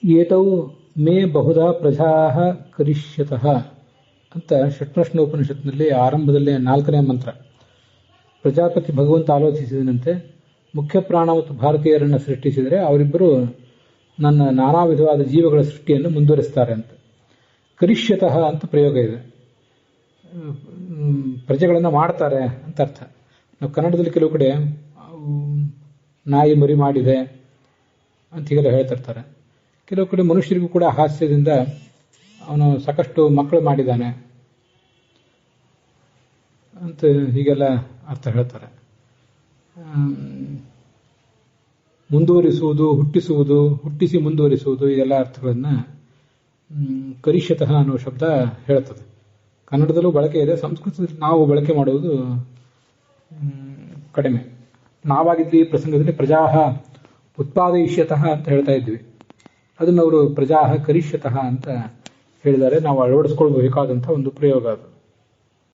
ಏತೌ ಮೇ ಬಹುಧಾ ಪ್ರಜಾ ಕರಿಷ್ಯತಃ ಅಂತ ಷಟ್ಪ್ರಶ್ನೋಪನಿಷತ್ನಲ್ಲಿ ಆರಂಭದಲ್ಲೇ 4ನೇ ಮಂತ್ರ. ಪ್ರಜಾಪತಿ ಭಗವಂತ ಆಲೋಚಿಸಿದನಂತೆ, ಮುಖ್ಯ ಪ್ರಾಣ ಮತ್ತು ಭಾರತೀಯರನ್ನು ಸೃಷ್ಟಿಸಿದರೆ ಅವರಿಬ್ಬರು ನನ್ನ ನಾನಾ ವಿಧವಾದ ಜೀವಗಳ ಸೃಷ್ಟಿಯನ್ನು ಮುಂದುವರಿಸ್ತಾರೆ ಅಂತ. ಕರಿಷ್ಯತಃ ಅಂತ ಪ್ರಯೋಗ ಇದೆ. ಪ್ರಜೆಗಳನ್ನು ಮಾಡ್ತಾರೆ ಅಂತ ಅರ್ಥ. ನಾವು ಕನ್ನಡದಲ್ಲಿ ಕೆಲವು ಕಡೆ ನಾಯಿ ಮರಿ ಮಾಡಿದೆ ಅಂತ ಹೀಗೆಲ್ಲ ಹೇಳ್ತಿರ್ತಾರೆ. ಕೆಲವು ಕಡೆ ಮನುಷ್ಯರಿಗೂ ಕೂಡ ಹಾಸ್ಯದಿಂದ ಅವನು ಸಾಕಷ್ಟು ಮಕ್ಕಳು ಮಾಡಿದ್ದಾನೆ ಅಂತ ಹೀಗೆಲ್ಲ ಅರ್ಥ ಹೇಳ್ತಾರೆ. ಮುಂದುವರಿಸುವುದು, ಹುಟ್ಟಿಸುವುದು, ಹುಟ್ಟಿಸಿ ಮುಂದುವರಿಸುವುದು, ಇದೆಲ್ಲ ಅರ್ಥಗಳನ್ನು ಕರಿಷ್ಯತಃ ಅನ್ನೋ ಶಬ್ದ ಹೇಳ್ತದೆ. ಕನ್ನಡದಲ್ಲೂ ಬಳಕೆ ಇದೆ, ಸಂಸ್ಕೃತದಲ್ಲಿ ನಾವು ಬಳಕೆ ಮಾಡುವುದು ಕಡಿಮೆ. ನಾವಾಗಿದ್ದ ಈ ಪ್ರಸಂಗದಲ್ಲಿ ಪ್ರಜಾ ಉತ್ಪಾದಯಿಷ್ಯತಃ ಅಂತ ಹೇಳ್ತಾ ಇದ್ವಿ. ಅದನ್ನು ಅವರು ಪ್ರಜಾ ಕರಿಷ್ಯತಃ ಅಂತ ಹೇಳಿದ್ದಾರೆ. ನಾವು ಅಳವಡಿಸ್ಕೊಳ್ಬೇಕಾದಂಥ ಒಂದು ಪ್ರಯೋಗ ಅದು.